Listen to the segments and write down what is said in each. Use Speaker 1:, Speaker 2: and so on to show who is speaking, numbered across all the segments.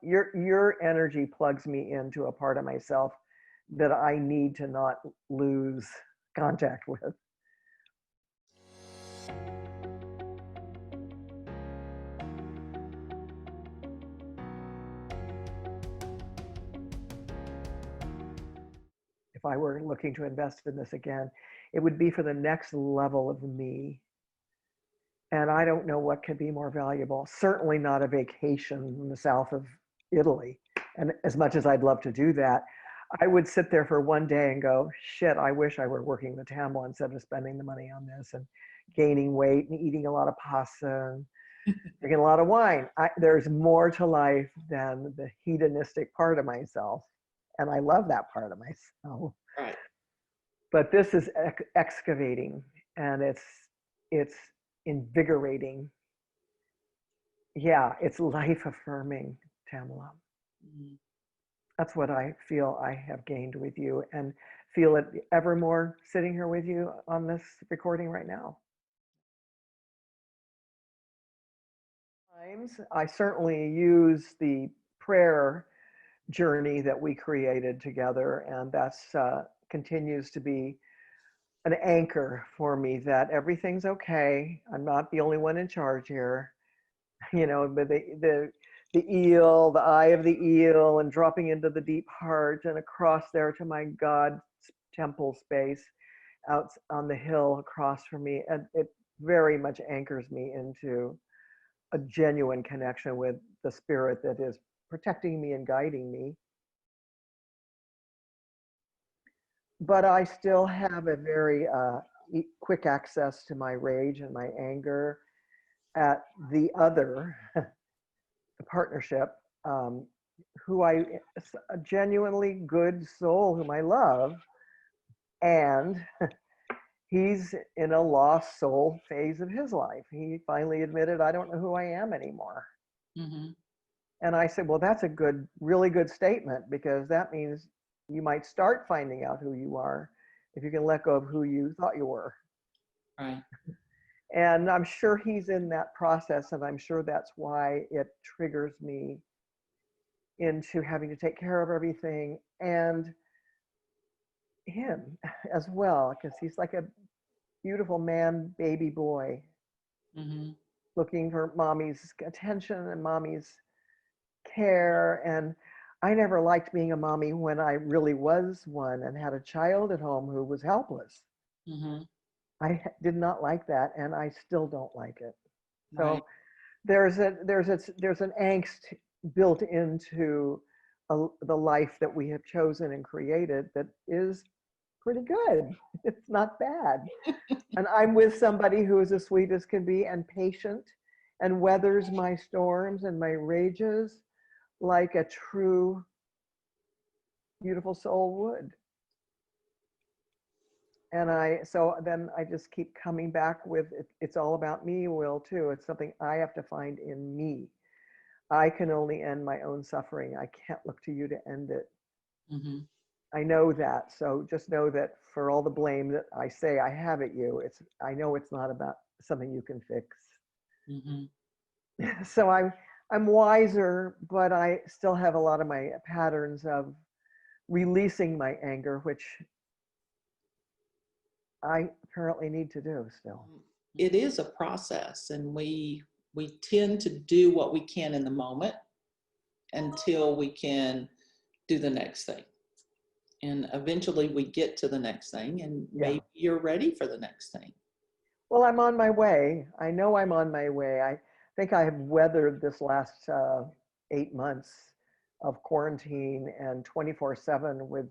Speaker 1: your energy plugs me into a part of myself that I need to not lose contact with. If I were looking to invest in this again, it would be for the next level of me. And I don't know what could be more valuable. Certainly not a vacation in the south of Italy. And as much as I'd love to do that, I would sit there for one day and go, shit, I wish I were working the Tamalla instead of spending the money on this and gaining weight and eating a lot of pasta and drinking a lot of wine. There's more to life than the hedonistic part of myself. And I love that part of myself.
Speaker 2: Right.
Speaker 1: But this is excavating, and it's invigorating. Yeah, it's life affirming, Tamalla. Mm-hmm. That's what I feel I have gained with you, and feel it ever more sitting here with you on this recording right now. I certainly use the prayer journey that we created together, and that's continues to be an anchor for me that everything's okay. I'm not the only one in charge here. You know, but the eel, the eye of the eel, and dropping into the deep heart and across there to my God temple space out on the hill across from me. And it very much anchors me into a genuine connection with the spirit that is protecting me and guiding me. But I still have a very quick access to my rage and my anger at the other, the partnership, who a genuinely good soul whom I love. And he's in a lost soul phase of his life. He finally admitted, I don't know who I am anymore. Mm-hmm. And I said, well, that's a really good statement, because that means you might start finding out who you are if you can let go of who you thought you were.
Speaker 2: Right.
Speaker 1: And I'm sure he's in that process, and I'm sure that's why it triggers me into having to take care of everything, and him as well, because he's like a beautiful man, baby boy, mm-hmm. looking for mommy's attention and mommy's care. And I never liked being a mommy when I really was one and had a child at home who was helpless. Mm-hmm. I did not like that, and I still don't like it. Right. So there's an angst built into the life that we have chosen and created that is pretty good. It's not bad. And I'm with somebody who is as sweet as can be and patient and weathers my storms and my rages like a true, beautiful soul would. And so then I just keep coming back with it's all about me, Will, too. It's something I have to find in me. I can only end my own suffering. I can't look to you to end it. Mm-hmm. I know that. So just know that for all the blame that I say I have at you, I know it's not about something you can fix. Mm-hmm. So I'm wiser, but I still have a lot of my patterns of releasing my anger, which I apparently need to do still.
Speaker 2: It is a process, and we tend to do what we can in the moment until we can do the next thing. And eventually we get to the next thing, and maybe you're ready for the next thing.
Speaker 1: Well, I'm on my way. I know I'm on my way. I think I have weathered this last 8 months of quarantine and 24/7 with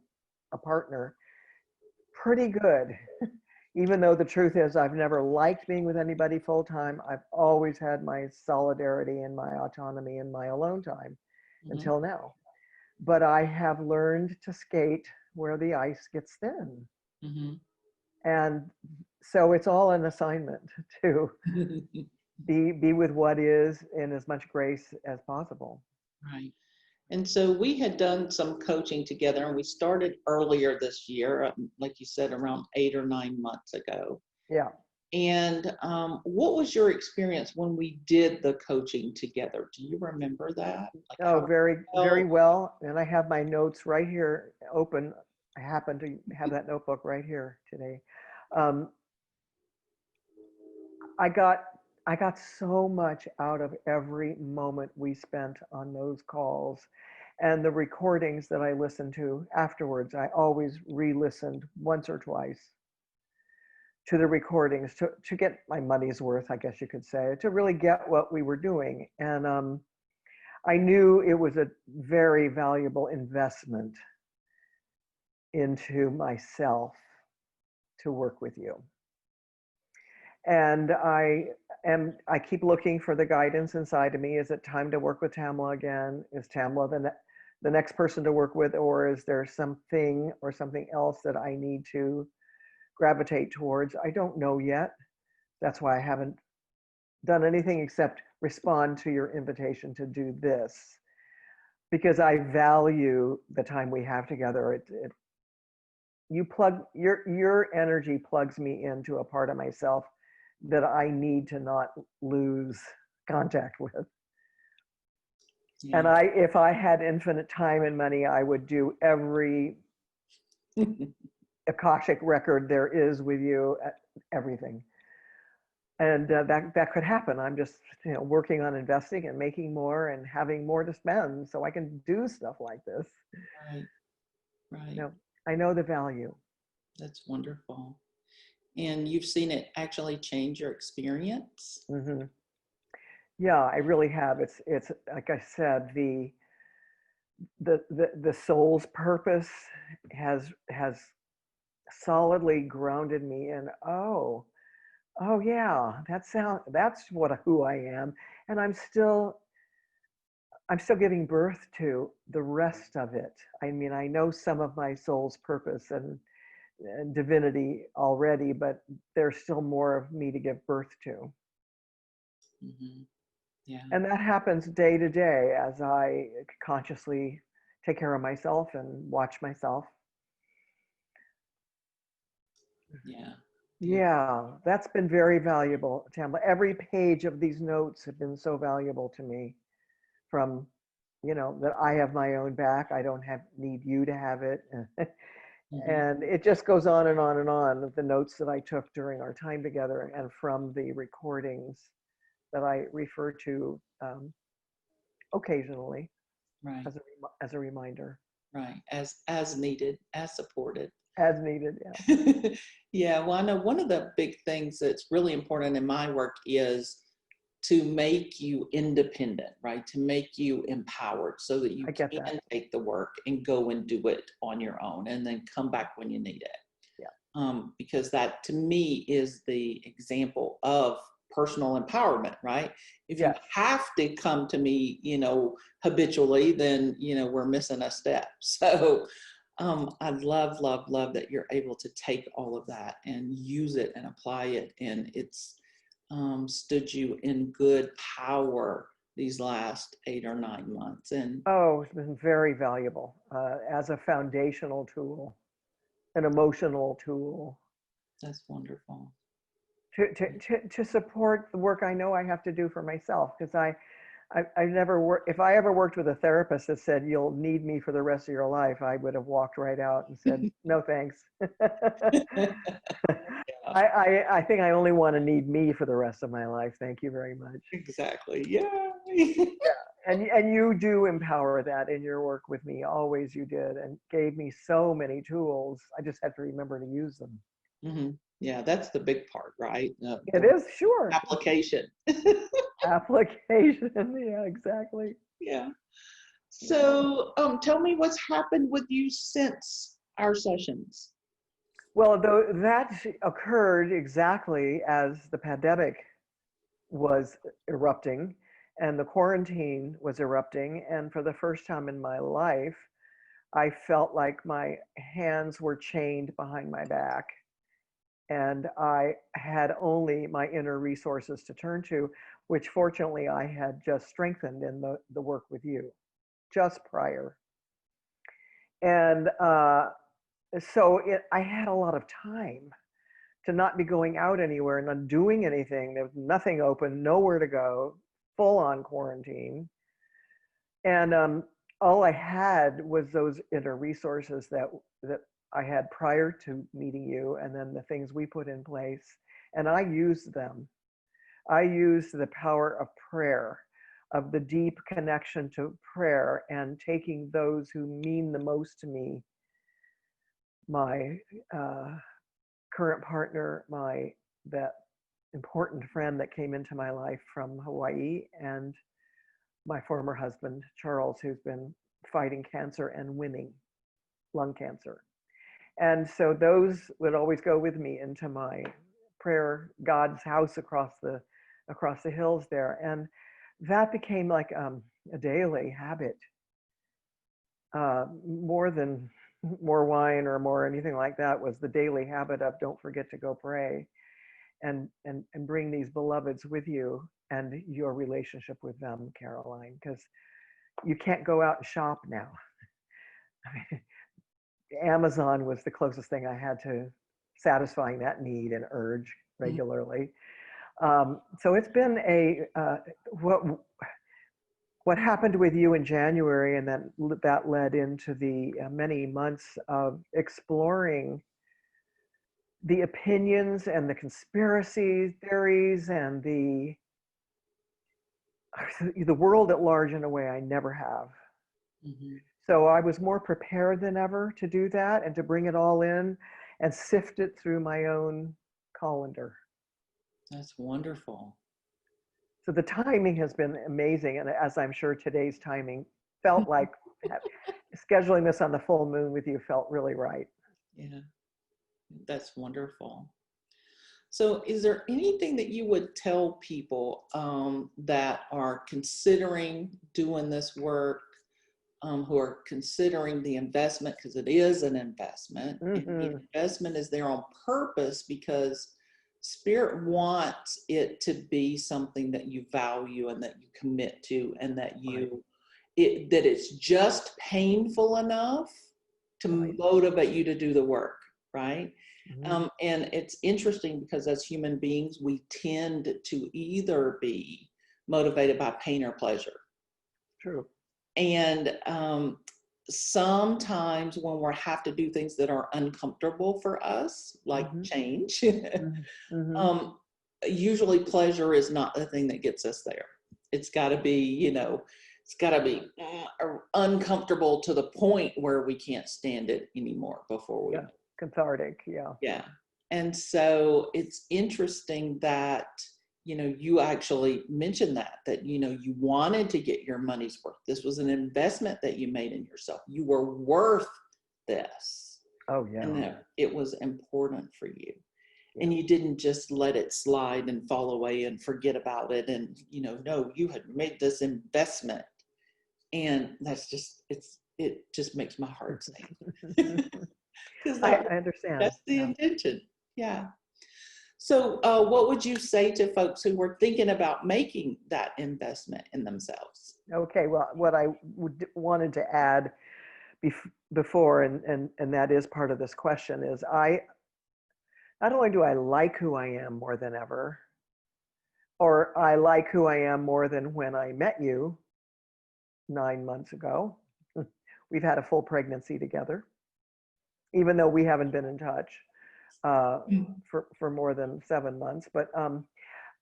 Speaker 1: a partner pretty good. Even though the truth is I've never liked being with anybody full time, I've always had my solidarity and my autonomy and my alone time until now. But I have learned to skate where the ice gets thin. Mm-hmm. And so it's all an assignment to be with what is in as much grace as possible.
Speaker 2: Right. And so we had done some coaching together, and we started earlier this year, like you said, around 8 or 9 months ago.
Speaker 1: Yeah.
Speaker 2: And what was your experience when we did the coaching together? Do you remember that? Like
Speaker 1: Oh,
Speaker 2: how it
Speaker 1: very, very
Speaker 2: felt?
Speaker 1: well. And I have my notes right here open. I happen to have that notebook right here today. Um, I got I got so much out of every moment we spent on those calls and the recordings that I listened to afterwards. I always re-listened once or twice to the recordings to get my money's worth, I guess you could say, to really get what we were doing. And I knew it was a very valuable investment into myself to work with you. And I keep looking for the guidance inside of me. Is it time to work with Tamalla again? Is Tamalla the next person to work with, or is there something or something else that I need to gravitate towards? I don't know yet. That's why I haven't done anything except respond to your invitation to do this, because I value the time we have together. You plug your energy plugs me into a part of myself that I need to not lose contact with. And
Speaker 2: Yeah.
Speaker 1: if I had infinite time and money, I would do every Akashic record there is with you, everything. And that could happen. I'm just working on investing and making more and having more to spend so I can do stuff like this.
Speaker 2: Right. Right.
Speaker 1: I know the value.
Speaker 2: That's wonderful. And you've seen it actually change your experience?
Speaker 1: Mm-hmm. Yeah, I really have. It's like I said, the soul's purpose has solidly grounded me in, oh yeah, that's who I am. And I'm still giving birth to the rest of it. I mean, I know some of my soul's purpose and divinity already, but there's still more of me to give birth to.
Speaker 2: Mm-hmm. Yeah.
Speaker 1: And that happens day to day as I consciously take care of myself and watch myself.
Speaker 2: Yeah.
Speaker 1: Yeah, that's been very valuable, Tamla. Every page of these notes have been so valuable to me, from, that I have my own back. I don't need you to have it.
Speaker 2: Mm-hmm.
Speaker 1: And it just goes on and on and on, the notes that I took during our time together and from the recordings that I refer to occasionally
Speaker 2: Right.
Speaker 1: as a reminder.
Speaker 2: Right. As needed, as supported.
Speaker 1: As needed, yeah.
Speaker 2: Yeah. Well, I know one of the big things that's really important in my work is to make you independent, right? To make you empowered so that you
Speaker 1: I get
Speaker 2: can
Speaker 1: that.
Speaker 2: take the work and go and do it on your own and then come back when you need it.
Speaker 1: Yeah.
Speaker 2: Because that to me is the example of personal empowerment, right? If you
Speaker 1: Yes.
Speaker 2: have to come to me, habitually, then, we're missing a step. So I love, love, love that you're able to take all of that and use it and apply it. And it's stood you in good power these last 8 or 9 months. And
Speaker 1: Oh, it's been very valuable as a foundational tool, an emotional tool
Speaker 2: that's wonderful.
Speaker 1: to support the work I know I have to do for myself. Because I never work. If I ever worked with a therapist that said you'll need me for the rest of your life, I would have walked right out and said no thanks.
Speaker 2: Yeah,
Speaker 1: I think I only want to need me for the rest of my life. Thank you very much.
Speaker 2: exactly. Yeah.
Speaker 1: And you do empower that in your work with me. Always you did, and gave me so many tools. I just have to remember to use them.
Speaker 2: Mm-hmm. Yeah, that's the big part, right?
Speaker 1: It
Speaker 2: The
Speaker 1: is, sure.
Speaker 2: application.
Speaker 1: Application. Yeah, exactly.
Speaker 2: Yeah.
Speaker 1: Yeah.
Speaker 2: So, tell me what's happened with you since our sessions.
Speaker 1: Well, though that occurred exactly as the pandemic was erupting and the quarantine was erupting. And for the first time in my life, I felt like my hands were chained behind my back. And I had only my inner resources to turn to, which fortunately I had just strengthened in the work with you just prior. And so I had a lot of time to not be going out anywhere, not doing anything. There was nothing open, nowhere to go, full on quarantine. And all I had was those inner resources that I had prior to meeting you, and then the things we put in place. And I used them. I used the power of prayer, of the deep connection to prayer, and taking those who mean the most to me, my current partner, that important friend that came into my life from Hawaii, and my former husband, Charles, who's been fighting cancer and winning lung cancer. And so those would always go with me into my prayer, God's house across the hills there. And that became like a daily habit, more than more wine or more anything like that. Was the daily habit of don't forget to go pray and bring these beloveds with you and your relationship with them, Caroline, because you can't go out and shop now. I mean, Amazon was the closest thing I had to satisfying that need and urge regularly. So it's been what happened with you in January, and then that led into the many months of exploring the opinions and the conspiracy theories and the world at large in a way I never have. Mm-hmm. So I was more prepared than ever to do that and to bring it all in and sift it through my own colander.
Speaker 2: That's wonderful.
Speaker 1: So the timing has been amazing. And as I'm sure today's timing felt like scheduling this on the full moon with you felt really right.
Speaker 2: Yeah, that's wonderful. So is there anything that you would tell people that are considering doing this work, who are considering the investment, because it is an investment, and the investment is there on purpose because Spirit wants it to be something that you value and that you commit to, and that that it's just painful enough to motivate you to do the work, right? Mm-hmm. And it's interesting because as human beings, we tend to either be motivated by pain or pleasure.
Speaker 1: True.
Speaker 2: And sometimes when we have to do things that are uncomfortable for us, like change, usually pleasure is not the thing that gets us there. It's got to be, it's got to be uncomfortable to the point where we can't stand it anymore before we.
Speaker 1: Yeah. Cathartic. Yeah.
Speaker 2: Yeah. And so it's interesting that, you actually mentioned that, you wanted to get your money's worth. This was an investment that you made in yourself. You were worth this.
Speaker 1: Oh, yeah.
Speaker 2: And that it was important for you. Yeah. And you didn't just let it slide and fall away and forget about it. And, no, you had made this investment. And that's just, it just makes my heart sing.
Speaker 1: I understand.
Speaker 2: That's the intention. Yeah. So what would you say to folks who were thinking about making that investment in themselves?
Speaker 1: Okay. Well, what I wanted to add before, and that is part of this question, is not only do I like who I am more than ever, or I like who I am more than when I met you 9 months ago. We've had a full pregnancy together, even though we haven't been in touch for more than 7 months. But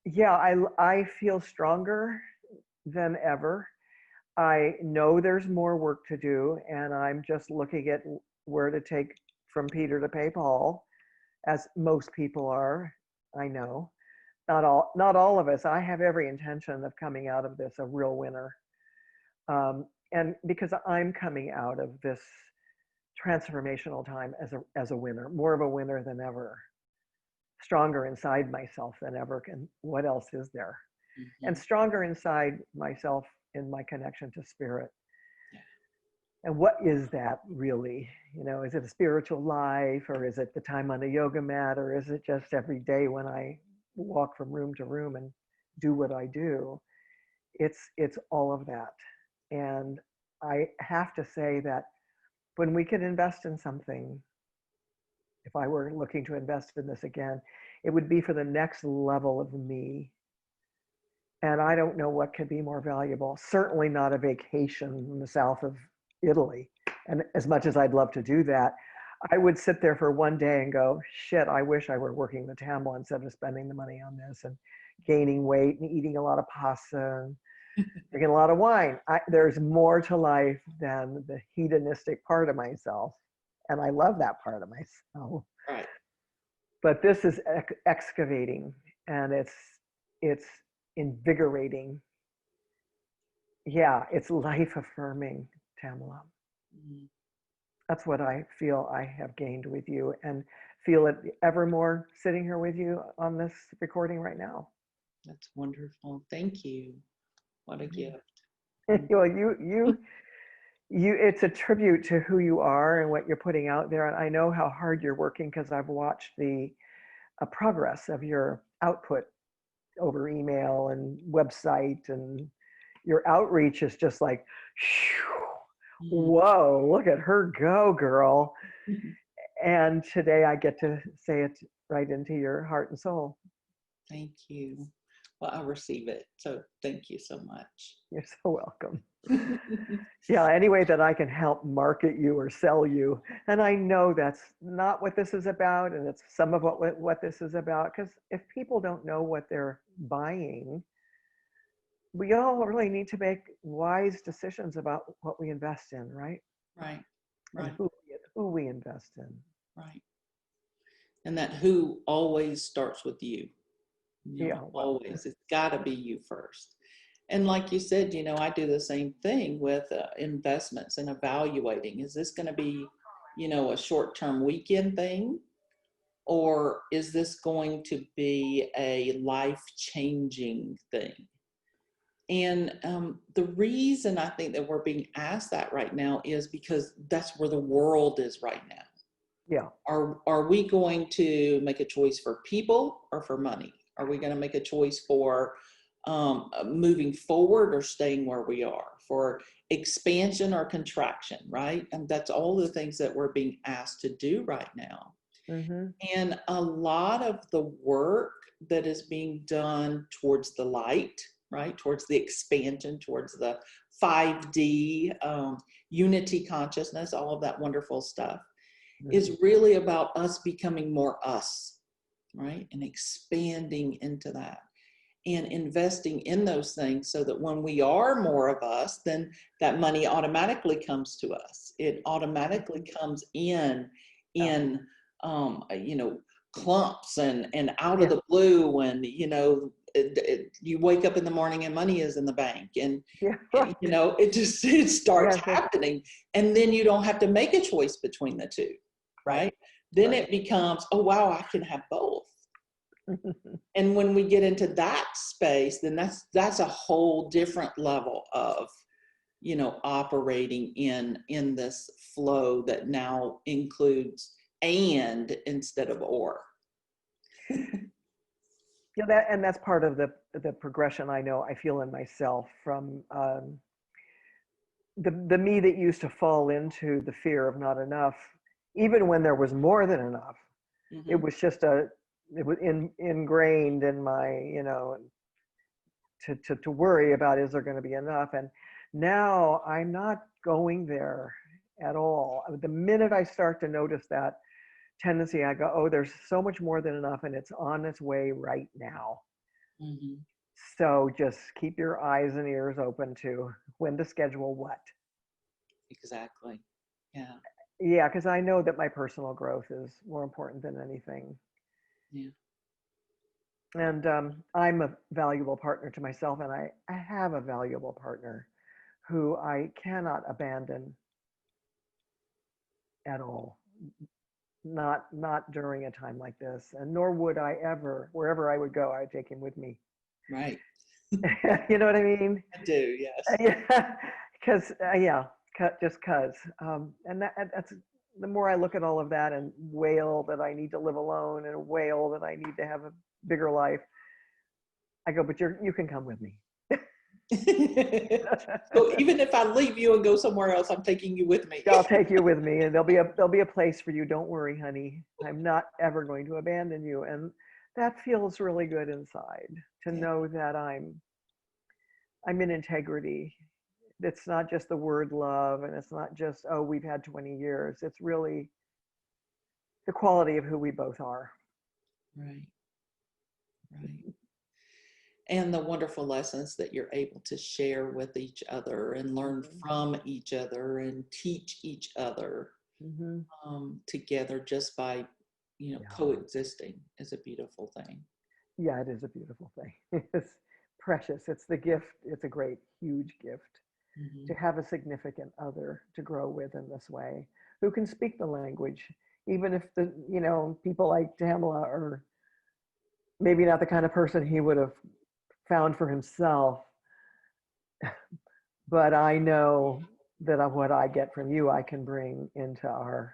Speaker 1: yeah, I feel stronger than ever. I know there's more work to do, and I'm just looking at where to take from Peter to pay Paul, as most people are. I know, not all of us. I have every intention of coming out of this a real winner, and because I'm coming out of this transformational time as a winner, more of a winner than ever, stronger inside myself than ever. And what else is there? Mm-hmm. And stronger inside myself in my connection to Spirit. Yeah. And what is that really? Is it a spiritual life, or is it the time on the yoga mat, or is it just every day when I walk from room to room and do what I do? It's all of that. And I have to say that when we can invest in something if I were looking to invest in this again, it would be for the next level of me. And I don't know what could be more valuable. Certainly not a vacation in the south of Italy. And as much as I'd love to do that, I would sit there for one day and go, shit, I wish I were working the Tamalla instead of spending the money on this and gaining weight and eating a lot of pasta and drinking a lot of wine. There's more to life than the hedonistic part of myself. And I love that part of myself.
Speaker 2: Right.
Speaker 1: But this is excavating, and it's invigorating. Yeah, it's life affirming, Tamalla. Mm-hmm. That's what I feel I have gained with you, and feel it ever more sitting here with you on this recording right now.
Speaker 2: That's wonderful. Thank you. What a gift.
Speaker 1: Well, you it's a tribute to who you are and what you're putting out there. And I know how hard you're working because I've watched the progress of your output over email and website, and your outreach is just like, whoa, look at her go, girl. And today I get to say it right into your heart and soul.
Speaker 2: Thank you. Well, I receive it. So thank you so much.
Speaker 1: You're so welcome. Yeah, any way that I can help market you or sell you. And I know that's not what this is about. And it's some of what this is about. Because if people don't know what they're buying, we all really need to make wise decisions about what we invest in, right?
Speaker 2: Right.
Speaker 1: And who we invest in.
Speaker 2: Right. And that who always starts with you.
Speaker 1: Yeah, well,
Speaker 2: always. It's got to be you first. And like you said, I do the same thing with investments and evaluating. Is this going to be, a short-term weekend thing? Or is this going to be a life-changing thing? And the reason I think that we're being asked that right now is because that's where the world is right now.
Speaker 1: Yeah.
Speaker 2: Are we going to make a choice for people or for money? Are we going to make a choice for moving forward or staying where we are, for expansion or contraction, right? And that's all the things that we're being asked to do right now. Mm-hmm. And a lot of the work that is being done towards the light, right, towards the expansion, towards the 5D, unity consciousness, all of that wonderful stuff, mm-hmm. is really about us becoming more us, right, and expanding into that. And investing in those things so that when we are more of us, then that money automatically comes to us. It automatically comes in clumps and out of the blue. And, you wake up in the morning and money is in the bank. And, it starts happening. And then you don't have to make a choice between the two, right? Then it becomes, oh, wow, I can have both. And when we get into that space, then that's a whole different level of, operating in this flow that now includes and instead of or.
Speaker 1: Yeah, that's part of the progression I feel in myself from the me that used to fall into the fear of not enough, even when there was more than enough. Mm-hmm. It was just it was ingrained in my, to worry about, is there going to be enough? And now I'm not going there at all. The minute I start to notice that tendency, I go, oh, there's so much more than enough, and it's on its way right now. Mm-hmm. So just keep your eyes and ears open to when to schedule what.
Speaker 2: Exactly. Yeah.
Speaker 1: Yeah, because I know that my personal growth is more important than anything.
Speaker 2: Yeah.
Speaker 1: And I'm a valuable partner to myself, and I have a valuable partner who I cannot abandon at all. Not during a time like this, and nor would I ever. Wherever I would go, I'd take him with me.
Speaker 2: Right.
Speaker 1: You know what I mean?
Speaker 2: I do, yes.
Speaker 1: Yeah, because just because. And that's the more I look at all of that and wail that I need to live alone and wail that I need to have a bigger life, I go, but you can come with me.
Speaker 2: So even if I leave you and go somewhere else, I'm taking you with me.
Speaker 1: I'll take you with me, and there'll be a place for you. Don't worry, honey. I'm not ever going to abandon you. And that feels really good inside, to
Speaker 2: Yeah.
Speaker 1: know that I'm in integrity. It's not just the word love, and it's not just, oh, we've had 20 years. It's really the quality of who we both are.
Speaker 2: Right. Right. And the wonderful lessons that you're able to share with each other and learn from each other and teach each other together, just by,
Speaker 1: Yeah.
Speaker 2: coexisting is a beautiful thing.
Speaker 1: Yeah, it is a beautiful thing. It's precious. It's the gift. It's a great, huge gift to have a significant other to grow with in this way, who can speak the language, even if people like Tamalla are maybe not the kind of person he would have found for himself. But I know that what I get from you, I can bring into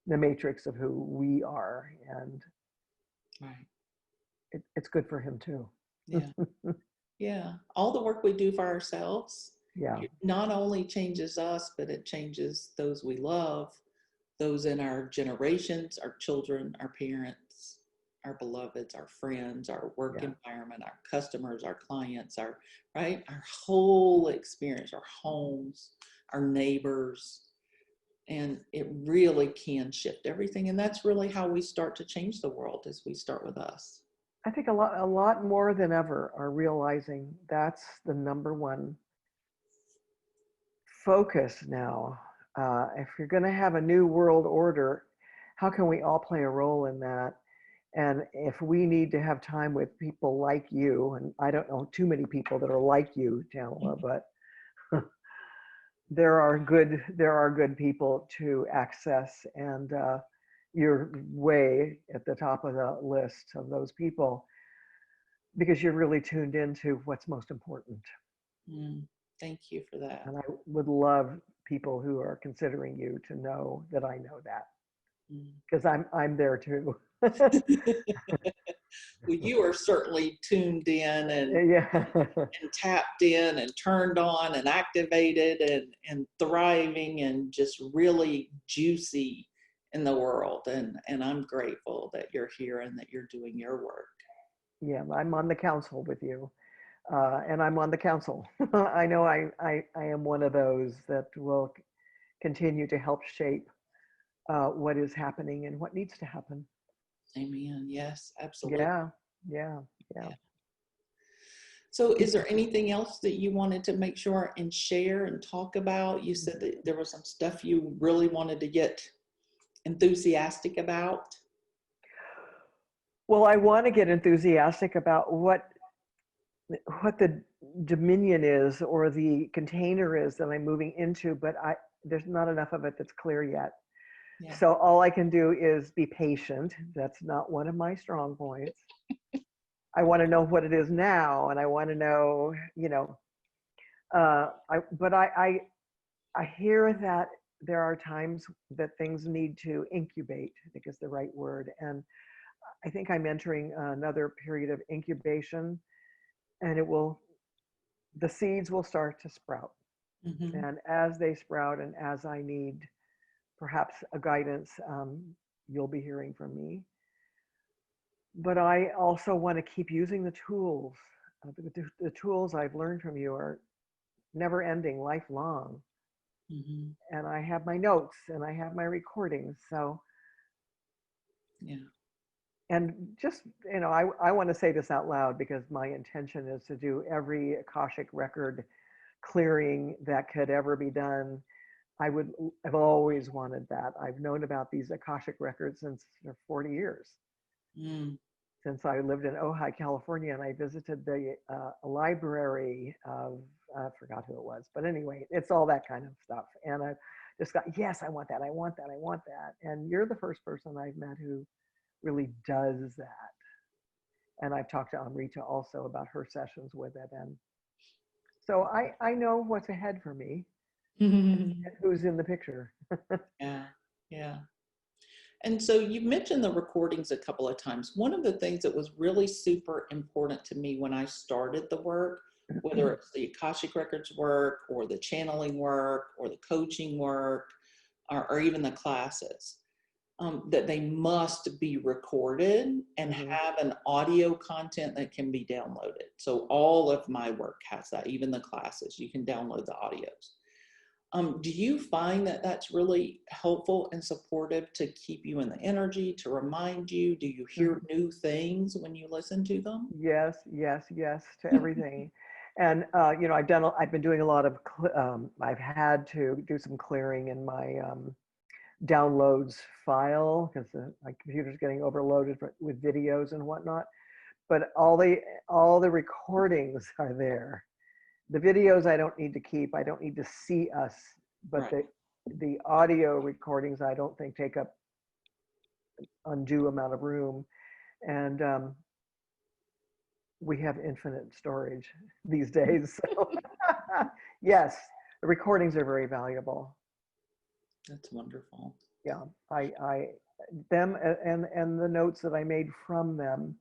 Speaker 1: the matrix of who we are, and
Speaker 2: right.
Speaker 1: it's good for him too.
Speaker 2: Yeah. Yeah. All the work we do for ourselves,
Speaker 1: Yeah.
Speaker 2: it not only changes us, but it changes those we love, those in our generations, our children, our parents, our beloveds, our friends, our work environment, our customers, our clients, our whole experience, our homes, our neighbors. And it really can shift everything. And that's really how we start to change the world, is we start with us.
Speaker 1: I think a lot more than ever are realizing that's the number one focus now. If you're going to have a new world order, how can we all play a role in that? And if we need to have time with people like you, and I don't know too many people that are like you, Tamalla, but there are good people to access, and you're way at the top of the list of those people, because you're really tuned into what's most important.
Speaker 2: Thank you for that.
Speaker 1: And I would love people who are considering you to know that I know that, because I'm there too.
Speaker 2: Well, you are certainly tuned in and, and tapped in and turned on and activated and thriving and just really juicy in the world. And I'm grateful that you're here and that you're doing your work.
Speaker 1: Yeah, I'm on the council with you. And I'm on the council. I know I am one of those that will continue to help shape what is happening and what needs to happen.
Speaker 2: Amen. Yes, absolutely.
Speaker 1: Yeah.
Speaker 2: So is there anything else that you wanted to make sure and share and talk about? You said that there was some stuff you really wanted to get enthusiastic about.
Speaker 1: Well, I want to get enthusiastic about what the dominion is, or the container is that I'm moving into, but there's not enough of it that's clear yet. Yeah. So all I can do is be patient. That's not one of my strong points. I want to know what it is now, and I want to know, I hear that there are times that things need to incubate, I think is the right word. And I think I'm entering another period of incubation, and the seeds will start to sprout. And as they sprout, and as I need perhaps a guidance, you'll be hearing from me. But I also want to keep using the tools. The tools I've learned from you are never ending, lifelong. And I have my notes and I have my recordings. So,
Speaker 2: yeah.
Speaker 1: And just, I want to say this out loud, because my intention is to do every Akashic record clearing that could ever be done. I've always wanted that. I've known about these Akashic records since 40 years. Since I lived in Ojai, California, and I visited the library of, I forgot who it was, but anyway, it's all that kind of stuff. And I just got, yes, I want that, I want that, I want that. And you're the first person I've met who really does that. And I've talked to Amrita also about her sessions with it. And so I know what's ahead for me, and who's in the picture.
Speaker 2: Yeah. And so you mentioned the recordings a couple of times. One of the things that was really super important to me when I started the work whether it's the Akashic Records work or the channeling work or the coaching work or even the classes, that they must be recorded and have an audio content that can be downloaded. So all of my work has that, even the classes, you can download the audios. Do you find that that's really helpful and supportive to keep you in the energy, to remind you? Do you hear new things when you listen to them?
Speaker 1: Yes, yes, yes to everything. And you know, I've been doing a lot of I've had to do some clearing in my downloads file because my computer's getting overloaded with videos and whatnot. But all the recordings are there. The videos I don't need to keep. I don't need to see us, but
Speaker 2: Right.
Speaker 1: the audio recordings I don't think take up undue amount of room, and we have infinite storage these days. So yes, the recordings are very valuable.
Speaker 2: That's wonderful.
Speaker 1: Yeah, I them and the notes that I made from them,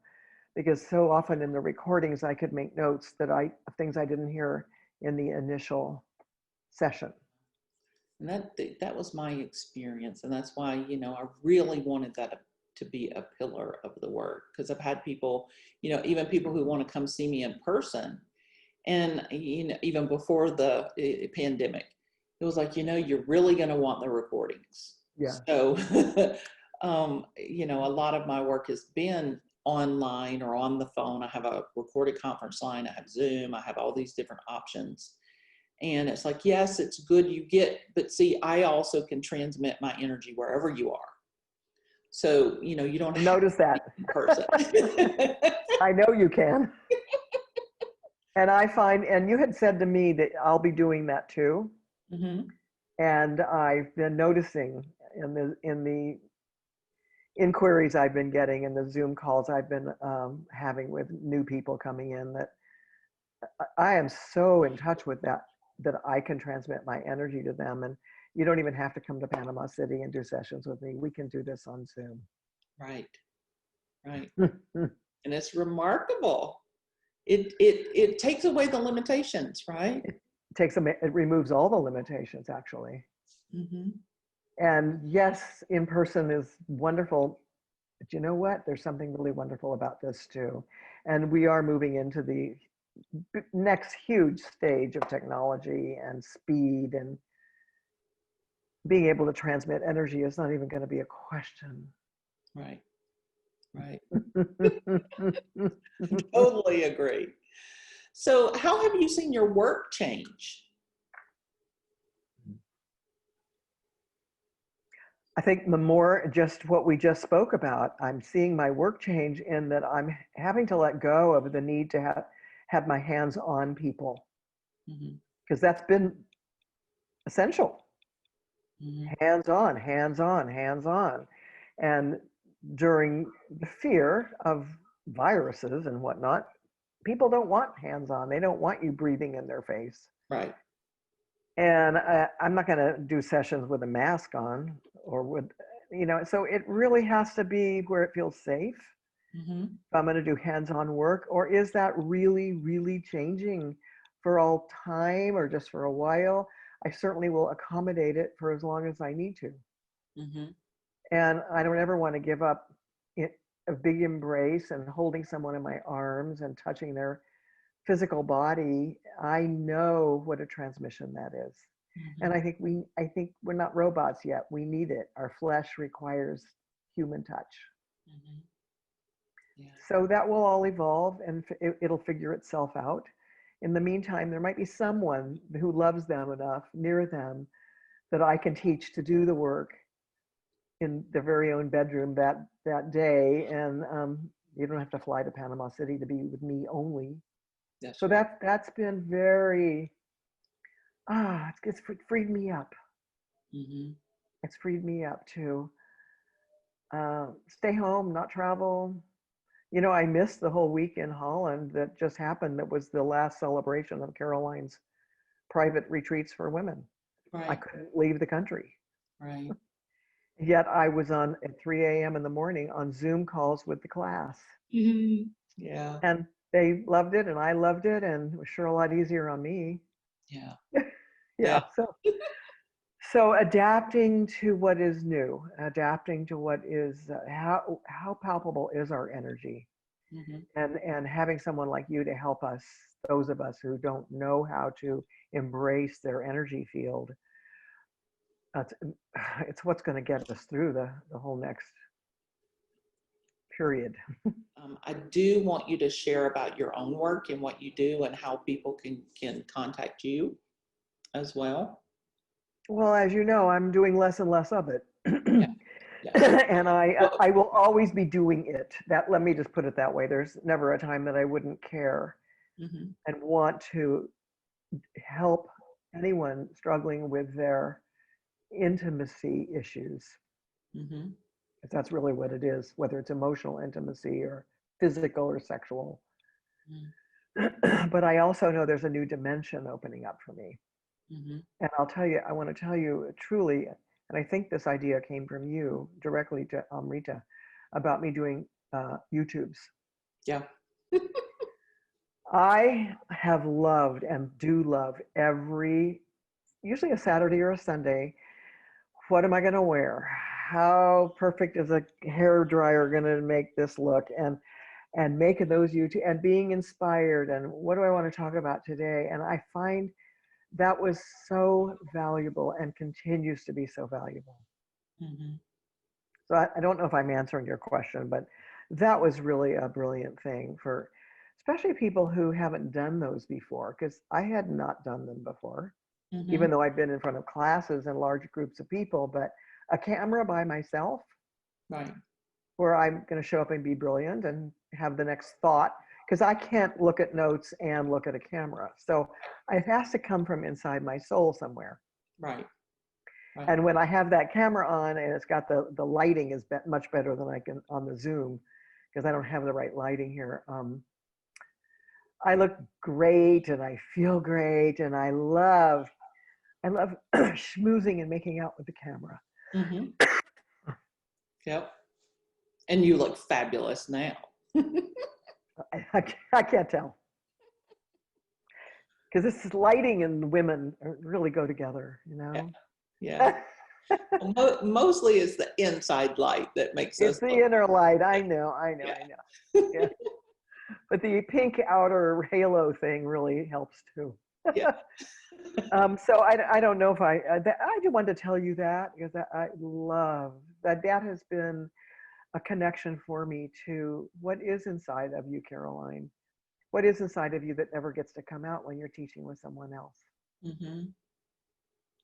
Speaker 1: because so often in the recordings I could make notes that things I didn't hear in the initial session.
Speaker 2: And that was my experience. And that's why, I really wanted that to be a pillar of the work, because I've had people, even people who want to come see me in person. And, even before the pandemic, it was like, you're really going to want the recordings.
Speaker 1: Yeah.
Speaker 2: So, a lot of my work has been online or on the phone. I have a recorded conference line. I have Zoom. I have all these different options. And it's like, yes, it's good but see, I also can transmit my energy wherever you are. So, you don't
Speaker 1: notice that
Speaker 2: in person.
Speaker 1: I know you can. And I find, and you had said to me that I'll be doing that too. Mm-hmm. And I've been noticing in the inquiries I've been getting and the Zoom calls I've been having with new people coming in, that I am so in touch with that I can transmit my energy to them. And you don't even have to come to Panama City and do sessions with me. We can do this on Zoom.
Speaker 2: Right. And it's remarkable. It takes away the limitations, right?
Speaker 1: It removes all the limitations, actually. Mm-hmm. And yes, in person is wonderful. But you know what? There's something really wonderful about this too. And we are moving into the next huge stage of technology and speed, and being able to transmit energy is not even going to be a question.
Speaker 2: Right. Totally agree. So how have you seen your work change?
Speaker 1: I think the more just what we just spoke about, I'm seeing my work change in that I'm having to let go of the need to have my hands on people, because that's been essential. Hands on. And during the fear of viruses and whatnot, people don't want hands on. They don't want you breathing in their face.
Speaker 2: Right.
Speaker 1: And I'm not going to do sessions with a mask on or with, so it really has to be where it feels safe. If I'm going to do hands-on work, or is that really, really changing for all time or just for a while? I certainly will accommodate it for as long as I need to. And I don't ever want to give up a big embrace and holding someone in my arms and touching their physical body. I know what a transmission that is. And I think we're not robots yet. We need it. Our flesh requires human touch. Yeah. So that will all evolve, and it'll figure itself out. In the meantime, there might be someone who loves them enough near them that I can teach to do the work in their very own bedroom that day. And you don't have to fly to Panama City to be with me only. So that's been very, it's freed me up. It's freed me up to stay home, not travel. I missed the whole week in Holland that just happened. That was the last celebration of Caroline's private retreats for women. Right. I couldn't leave the country. Right. Yet I was at 3 a.m. in the morning on Zoom calls with the class. Yeah. And they loved it and I loved it, and it was sure a lot easier on me.
Speaker 2: Yeah.
Speaker 1: Yeah. So adapting to what is new, adapting to what is how palpable is our energy,
Speaker 2: Mhm.
Speaker 1: and having someone like you to help us, those of us who don't know how to embrace their energy field. It's, it's what's going to get us through the whole next period.
Speaker 2: I do want you to share about your own work and what you do and how people can contact you as well.
Speaker 1: Well, as you know, I'm doing less and less of it.
Speaker 2: Yeah. Yeah.
Speaker 1: And
Speaker 2: Well,
Speaker 1: I will always be doing it. That, let me just put it that way. There's never a time that I wouldn't care
Speaker 2: mhm.
Speaker 1: and want to help anyone struggling with their intimacy issues.
Speaker 2: Mhm.
Speaker 1: If that's really what it is, whether it's emotional intimacy or physical or sexual.
Speaker 2: Mhm.
Speaker 1: But I also know there's a new dimension opening up for me.
Speaker 2: Mhm.
Speaker 1: And I'll tell you, I want to tell you truly, and I think this idea came from you directly to Amrita about me doing YouTubes.
Speaker 2: Yeah.
Speaker 1: I have loved and do love usually a Saturday or a Sunday. What am I going to wear? How perfect is a hair dryer going to make this look? And making those YouTube and being inspired. And what do I want to talk about today? And I find that was so valuable and continues to be so valuable.
Speaker 2: Mhm.
Speaker 1: So I don't know if I'm answering your question, but that was really a brilliant thing for especially people who haven't done those before, because I had not done them before, even
Speaker 2: Mhm.
Speaker 1: though I've been in front of classes and large groups of people. But a camera by myself,
Speaker 2: Right.
Speaker 1: where I'm going to show up and be brilliant and have the next thought, because I can't look at notes and look at a camera. So it has to come from inside my soul somewhere.
Speaker 2: Right. Right.
Speaker 1: And when I have that camera on and it's got the lighting is much better than I can on the Zoom, because I don't have the right lighting here. I look great and I feel great, and I love schmoozing and making out with the camera.
Speaker 2: Mhm. Yep. And you look fabulous now.
Speaker 1: I can't tell, because this lighting and women really go together, you
Speaker 2: Yeah.
Speaker 1: know.
Speaker 2: Yeah. Well, mostly it's the inside light that makes
Speaker 1: It's
Speaker 2: us
Speaker 1: the
Speaker 2: look.
Speaker 1: inner light. I know.
Speaker 2: Yeah.
Speaker 1: Yeah. But the pink outer halo thing really helps too.
Speaker 2: Yeah.
Speaker 1: So I don't know if I just wanted to tell you that, because I love that. That has been a connection for me to what is inside of you, Caroline. What is inside of you that never gets to come out when you're teaching with someone else.
Speaker 2: Mhm.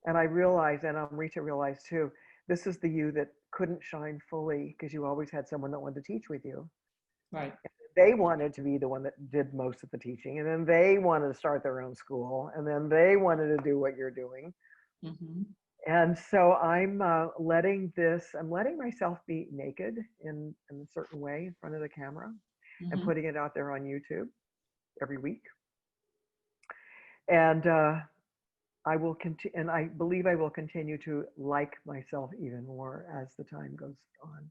Speaker 1: And I realized, and Rita realized too, this is the you that couldn't shine fully because you always had someone that wanted to teach with you.
Speaker 2: Right.
Speaker 1: They wanted to be the one that did most of the teaching, and then they wanted to start their own school, and then they wanted to do what you're doing.
Speaker 2: Mhm.
Speaker 1: And so I'm letting myself be naked in a certain way in front of the camera and
Speaker 2: Mhm.
Speaker 1: putting it out there on YouTube every week. And I will continue, and I believe I will continue to like myself even more as the time goes on.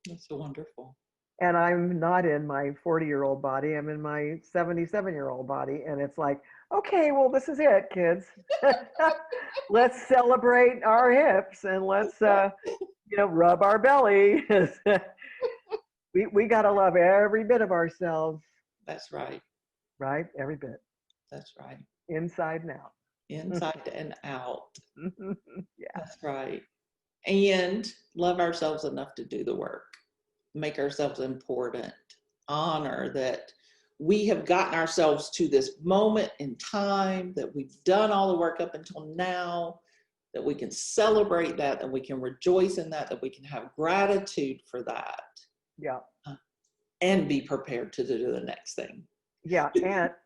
Speaker 2: That's so wonderful.
Speaker 1: And I'm not in my 40-year-old body. I'm in my 77-year-old body. And it's like, okay, well, this is it, kids. Let's celebrate our hips and let's, rub our belly. We got to love every bit of ourselves,
Speaker 2: That's right.
Speaker 1: right? Every bit,
Speaker 2: That's right.
Speaker 1: inside and out.
Speaker 2: Inside and out.
Speaker 1: Yeah.
Speaker 2: That's right. And love ourselves enough to do the work, make ourselves important, honor that we have gotten ourselves to this moment in time, that we've done all the work up until now, that we can celebrate that we can rejoice in that we can have gratitude for that,
Speaker 1: Yeah.
Speaker 2: and be prepared to do the next thing.
Speaker 1: Yeah.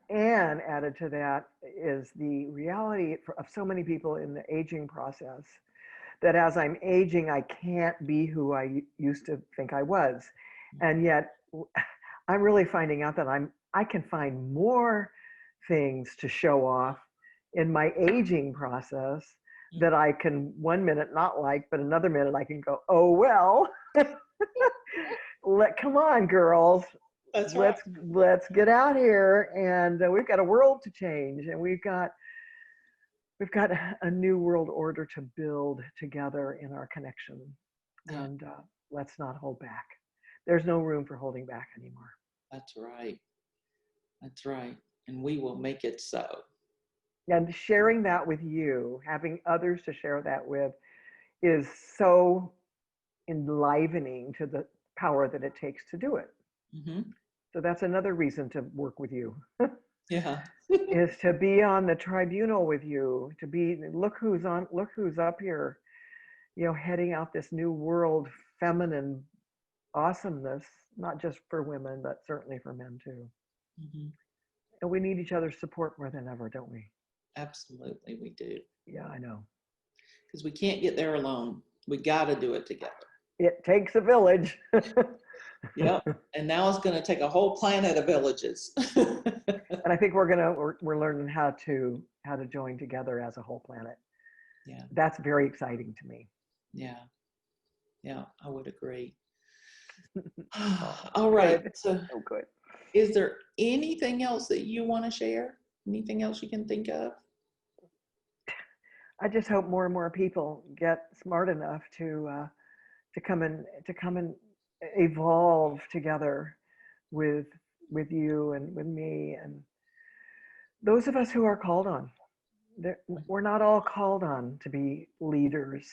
Speaker 1: And added to that is the reality of so many people in the aging process, that as I'm aging, I can't be who I used to think I was. And yet I'm really finding out that I can find more things to show off in my aging process that I can one minute not like, but another minute I can go, oh well. Come on, girls.
Speaker 2: That's right.
Speaker 1: let's get out here, and we've got a world to change, and we've got a new world order to build together in our connection,
Speaker 2: Yeah,
Speaker 1: and let's not hold back. There's no room for holding back anymore.
Speaker 2: that's right. That's right. And we will make it so.
Speaker 1: And sharing that with you, having others to share that with, is so enlivening to the power that it takes to do it.
Speaker 2: Mm-hmm.
Speaker 1: So that's another reason to work with you.
Speaker 2: Yeah.
Speaker 1: Is to be on the tribunal with you, to be, look who's up here, heading out this new world, feminine awesomeness, not just for women, but certainly for men too.
Speaker 2: Mm-hmm.
Speaker 1: And we need each other's support more than ever, don't we?
Speaker 2: Absolutely, we do.
Speaker 1: Yeah, I know.
Speaker 2: Because we can't get there alone. We got to do it together.
Speaker 1: It takes a village.
Speaker 2: Yep. And now it's going to take a whole planet of villages.
Speaker 1: And I think we're learning how to join together as a whole planet.
Speaker 2: Yeah.
Speaker 1: That's very exciting to me.
Speaker 2: Yeah. Yeah, I would agree.
Speaker 1: Oh,
Speaker 2: All right.
Speaker 1: good.
Speaker 2: So
Speaker 1: good.
Speaker 2: is there anything else that you want to share? Anything else you can think of?
Speaker 1: I just hope more and more people get smart enough to come and evolve together with you and with me and those of us who are called on. We're not all called on to be leaders,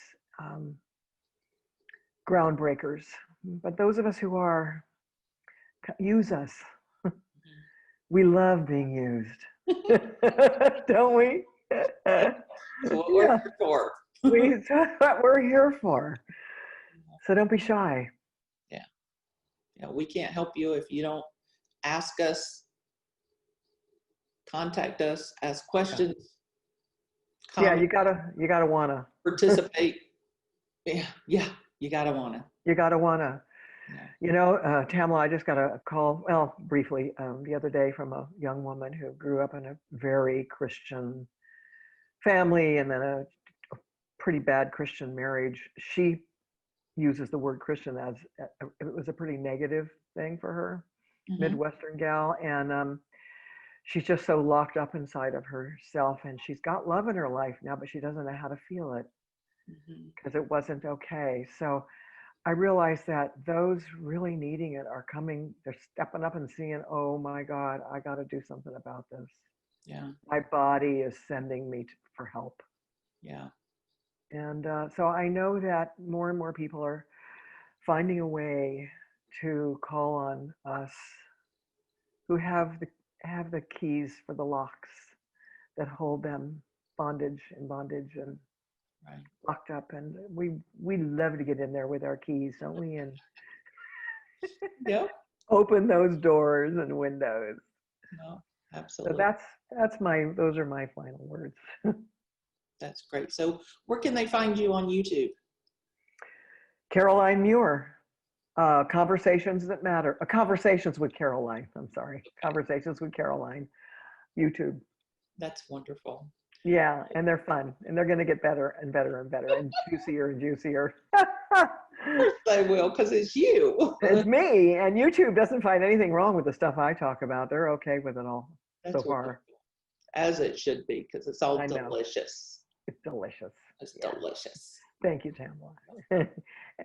Speaker 1: groundbreakers, but those of us who are, use us. We love being used, don't we?
Speaker 2: That's what we're here for.
Speaker 1: That's what we're here for. So don't be shy.
Speaker 2: Yeah. Yeah, we can't help you if you don't ask us, contact us, ask questions.
Speaker 1: Yeah, you gotta wanna
Speaker 2: participate. Yeah, you gotta wanna.
Speaker 1: You gotta wanna.
Speaker 2: Yeah.
Speaker 1: Tamalla, I just got a call, well, briefly, the other day from a young woman who grew up in a very Christian family and then a pretty bad Christian marriage. She uses the word Christian as it was a pretty negative thing for her, Midwestern gal, and she's just so locked up inside of herself, and she's got love in her life now, but she doesn't know how to feel it because it wasn't okay. So I realized that those really needing it are coming, they're stepping up and seeing, oh my God, I got to do something about this.
Speaker 2: Yeah.
Speaker 1: My body is sending me for help.
Speaker 2: Yeah.
Speaker 1: And so I know that more and more people are finding a way to call on us who have the keys for the locks that hold them bondage and
Speaker 2: right.
Speaker 1: Locked up, and we love to get in there with our keys, don't we? And
Speaker 2: Yep.
Speaker 1: Open those doors and windows.
Speaker 2: No, absolutely.
Speaker 1: So those are my final words.
Speaker 2: That's great. So where can they find you on YouTube?
Speaker 1: Caroline Muir, Conversations That Matter. Conversations with Caroline. I'm sorry. Conversations with Caroline. YouTube.
Speaker 2: That's wonderful.
Speaker 1: Yeah, and they're fun, and they're going to get better and better and better, and juicier and juicier.
Speaker 2: Of course they will, because it's you.
Speaker 1: It's me, and YouTube doesn't find anything wrong with the stuff I talk about. They're okay with it all.
Speaker 2: That's
Speaker 1: so far.
Speaker 2: Wonderful. As it should be, because it's all delicious.
Speaker 1: It's delicious.
Speaker 2: It's delicious.
Speaker 1: Thank you, Tamalla.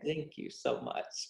Speaker 2: Thank you so much.